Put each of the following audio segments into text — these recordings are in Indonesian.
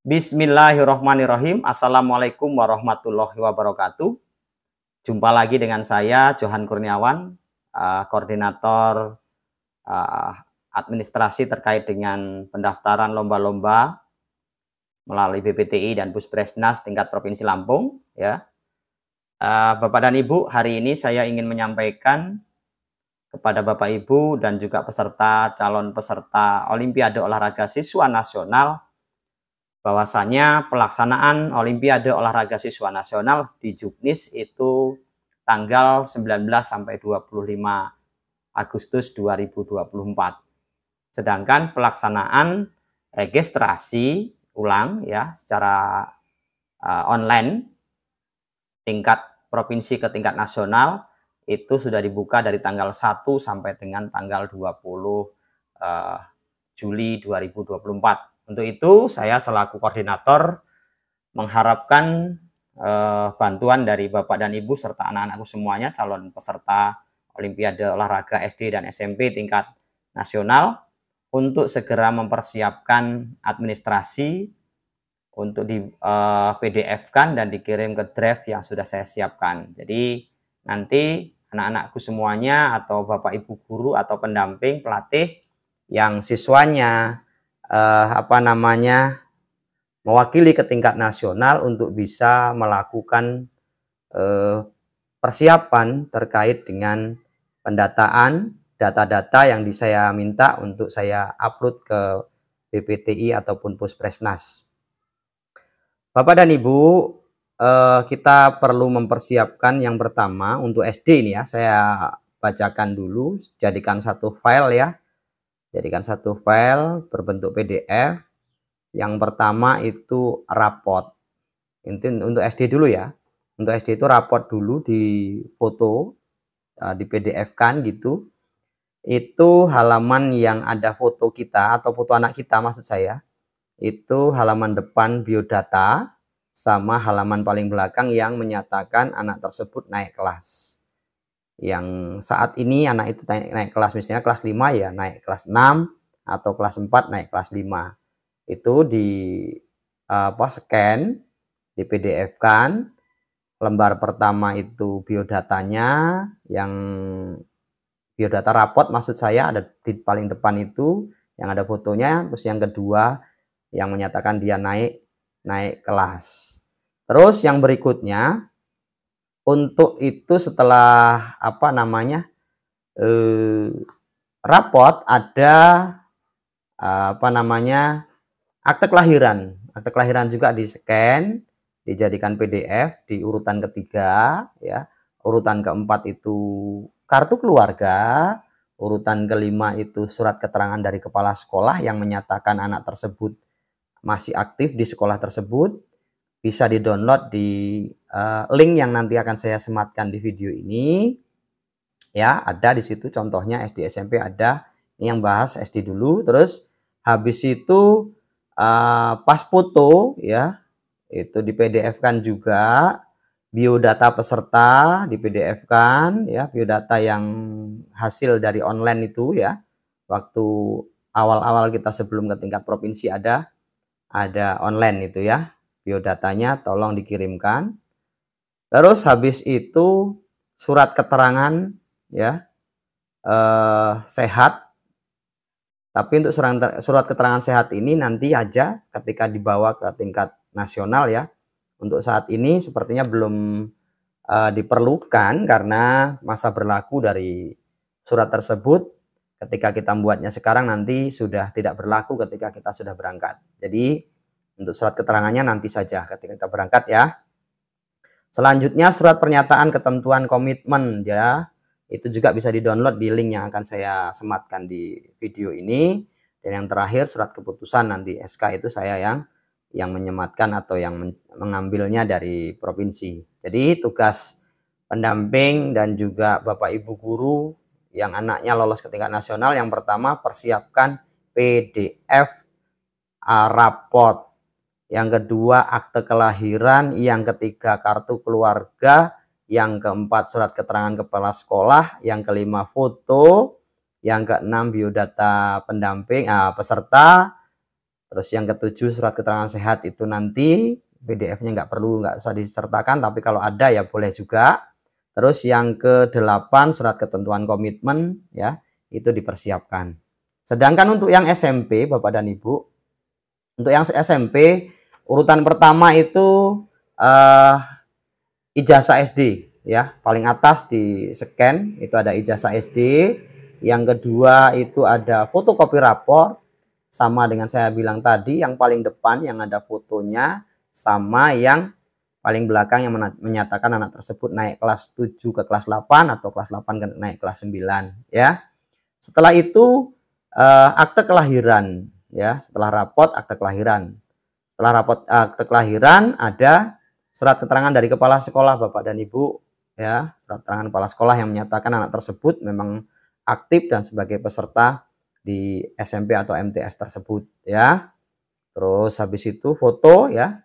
Bismillahirrohmanirrohim. Assalamualaikum warahmatullahi wabarakatuh. Jumpa lagi dengan saya, Johan Kurniawan, koordinator administrasi terkait dengan pendaftaran lomba-lomba melalui BPTI dan Puspresnas tingkat Provinsi Lampung. Ya, Bapak dan Ibu, hari ini saya ingin menyampaikan kepada Bapak Ibu dan juga calon peserta Olimpiade Olahraga Siswa Nasional bahwasanya pelaksanaan Olimpiade Olahraga Siswa Nasional di Juknis itu tanggal 19 sampai 25 Agustus 2024. Sedangkan pelaksanaan registrasi ulang ya secara online tingkat provinsi ke tingkat nasional itu sudah dibuka dari tanggal 1 sampai dengan tanggal 20 Juli 2024. Untuk itu, saya selaku koordinator mengharapkan bantuan dari Bapak dan Ibu serta anak-anakku semuanya calon peserta Olimpiade Olahraga SD dan SMP tingkat nasional untuk segera mempersiapkan administrasi untuk di PDF-kan dan dikirim ke drive yang sudah saya siapkan. Jadi nanti anak-anakku semuanya atau Bapak Ibu guru atau pendamping pelatih yang siswanya mewakili ke tingkat nasional untuk bisa melakukan persiapan terkait dengan pendataan data-data yang saya minta untuk saya upload ke BPTI ataupun Puspresnas. Bapak dan Ibu, kita perlu mempersiapkan yang pertama untuk SD ini ya, saya bacakan dulu, jadikan satu file ya. Jadikan satu file berbentuk PDF. Yang pertama itu raport. Untuk SD dulu ya. Untuk SD itu raport dulu di foto, di PDF kan gitu. Itu halaman yang ada foto kita atau foto anak kita maksud saya. Itu halaman depan biodata sama halaman paling belakang yang menyatakan anak tersebut naik kelas. Yang saat ini anak itu naik kelas, misalnya kelas 5 ya naik kelas 6 atau kelas 4 naik kelas 5. Itu di scan, di PDF kan. Lembar pertama itu biodatanya, yang biodata raport maksud saya ada di paling depan itu yang ada fotonya. Terus yang kedua yang menyatakan dia naik kelas. Terus yang berikutnya untuk itu setelah raport ada akte kelahiran. Akte kelahiran juga di scan, dijadikan PDF di urutan ketiga ya. Urutan keempat itu kartu keluarga, urutan kelima itu surat keterangan dari kepala sekolah yang menyatakan anak tersebut masih aktif di sekolah tersebut. Bisa di-download di link yang nanti akan saya sematkan di video ini. Ya, ada di situ contohnya SD SMP ada. Ini yang bahas SD dulu. Terus habis itu pas foto ya, itu di PDF-kan juga. Biodata peserta di PDF-kan ya, biodata yang hasil dari online itu ya. Waktu awal-awal kita sebelum ke tingkat provinsi ada online itu ya. Biodatanya tolong dikirimkan. Terus habis itu surat keterangan ya sehat. Tapi untuk surat keterangan sehat ini nanti aja ketika dibawa ke tingkat nasional ya. Untuk saat ini sepertinya belum diperlukan karena masa berlaku dari surat tersebut ketika kita membuatnya sekarang nanti sudah tidak berlaku ketika kita sudah berangkat. Jadi untuk surat keterangannya nanti saja ketika kita berangkat ya. Selanjutnya surat pernyataan ketentuan komitmen ya. Itu juga bisa di-download di link yang akan saya sematkan di video ini. Dan yang terakhir surat keputusan nanti SK itu saya yang menyematkan atau yang mengambilnya dari provinsi. Jadi tugas pendamping dan juga Bapak Ibu guru yang anaknya lolos ke tingkat nasional, yang pertama persiapkan PDF raport. Yang kedua akte kelahiran, yang ketiga kartu keluarga, yang keempat surat keterangan kepala sekolah, yang kelima foto, yang keenam biodata pendamping peserta, Terus yang ketujuh surat keterangan sehat itu nanti PDF-nya nggak usah disertakan, tapi kalau ada ya boleh juga. Terus yang ke-8 surat ketentuan komitmen ya, itu dipersiapkan. Sedangkan untuk yang SMP Bapak dan Ibu, untuk yang SMP urutan pertama itu ijazah SD ya, paling atas di scan itu ada ijazah SD. Yang kedua itu ada fotokopi rapor, sama dengan saya bilang tadi, yang paling depan yang ada fotonya, sama yang paling belakang yang menyatakan anak tersebut naik kelas 7 ke kelas 8 atau kelas 8 ke naik kelas 9 ya. Setelah itu akte kelahiran ya, setelah rapot akte kelahiran. Setelah rapot akte kelahiran ada surat keterangan dari kepala sekolah Bapak dan Ibu ya, surat keterangan kepala sekolah yang menyatakan anak tersebut memang aktif dan sebagai peserta di SMP atau MTS tersebut ya. Terus habis itu foto ya,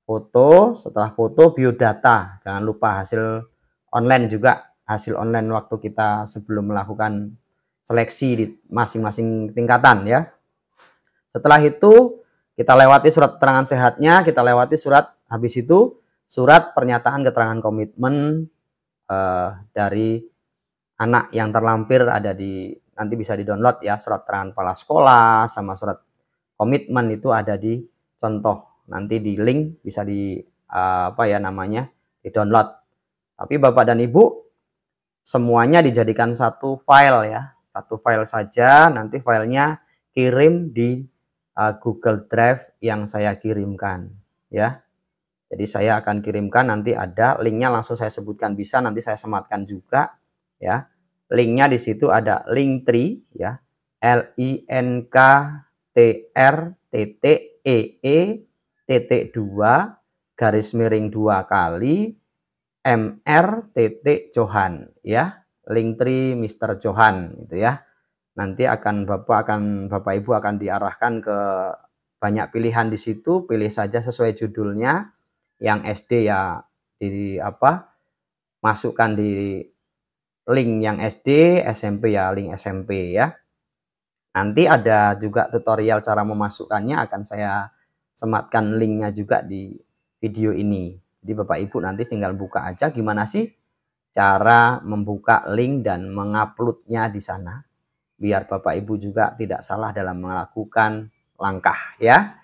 foto, setelah foto biodata, jangan lupa hasil online juga, hasil online waktu kita sebelum melakukan seleksi di masing-masing tingkatan ya. Setelah itu kita lewati surat keterangan sehatnya, kita lewati surat, habis itu surat pernyataan keterangan komitmen dari anak yang terlampir, ada di, nanti bisa di-download ya, surat keterangan kepala sekolah sama surat komitmen itu ada di contoh, nanti di link bisa di di-download. Tapi Bapak dan Ibu semuanya dijadikan satu file ya, satu file saja, nanti filenya kirim di Google Drive yang saya kirimkan ya. Jadi saya akan kirimkan, nanti ada linknya, langsung saya sebutkan bisa, nanti saya sematkan juga ya. Linknya di situ ada Linktree ya, linktr.ee.2 kali mr.johan ya, Linktree Mr. Johan itu ya. Nanti Bapak Ibu akan diarahkan ke banyak pilihan di situ, pilih saja sesuai judulnya. Yang SD ya masukkan di link yang SD, SMP ya link SMP ya. Nanti ada juga tutorial cara memasukkannya, akan saya sematkan linknya juga di video ini. Jadi Bapak Ibu nanti tinggal buka aja gimana sih cara membuka link dan menguploadnya di sana, biar Bapak Ibu juga tidak salah dalam melakukan langkah ya.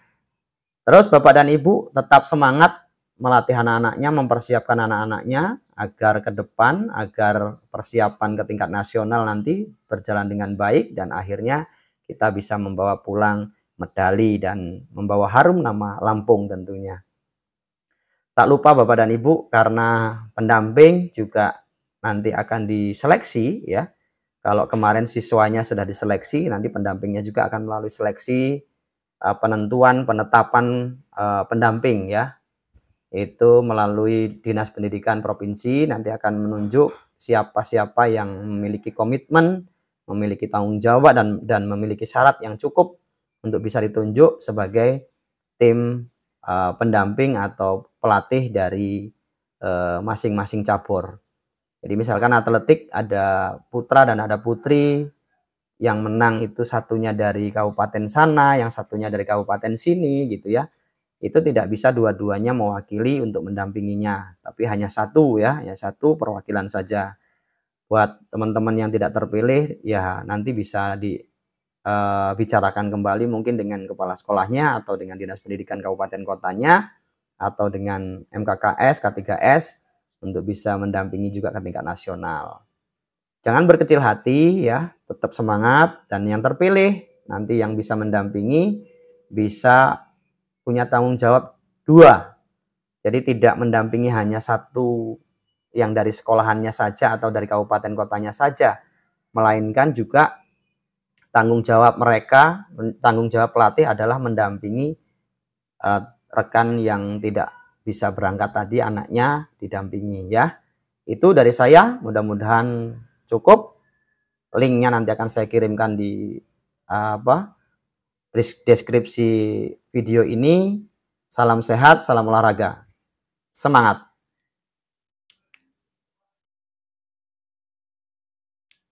Terus Bapak dan Ibu tetap semangat melatih anak-anaknya, mempersiapkan anak-anaknya agar ke depan, agar persiapan ke tingkat nasional nanti berjalan dengan baik dan akhirnya kita bisa membawa pulang medali dan membawa harum nama Lampung tentunya. Tak lupa Bapak dan Ibu, karena pendamping juga nanti akan diseleksi ya. Kalau kemarin siswanya sudah diseleksi, nanti pendampingnya juga akan melalui seleksi penetapan pendamping ya. Itu melalui Dinas Pendidikan Provinsi, nanti akan menunjuk siapa-siapa yang memiliki komitmen, memiliki tanggung jawab dan memiliki syarat yang cukup untuk bisa ditunjuk sebagai tim pendamping atau pelatih dari masing-masing cabur. Jadi misalkan atletik ada putra dan ada putri, yang menang itu satunya dari kabupaten sana, yang satunya dari kabupaten sini gitu ya. Itu tidak bisa dua-duanya mewakili untuk mendampinginya, tapi hanya satu ya, hanya satu perwakilan saja. Buat teman-teman yang tidak terpilih ya nanti bisa dibicarakan kembali mungkin dengan kepala sekolahnya atau dengan Dinas Pendidikan Kabupaten Kotanya atau dengan MKKS, K3S untuk bisa mendampingi juga ke tingkat nasional. Jangan berkecil hati ya, tetap semangat, dan yang terpilih nanti yang bisa mendampingi bisa punya tanggung jawab 2. Jadi tidak mendampingi hanya satu yang dari sekolahannya saja atau dari kabupaten kotanya saja, melainkan juga tanggung jawab mereka, tanggung jawab pelatih adalah mendampingi rekan yang tidak bisa berangkat tadi, anaknya didampingi ya. Itu dari saya, mudah-mudahan cukup. Linknya nanti akan saya kirimkan di deskripsi video ini. Salam sehat, salam olahraga. Semangat!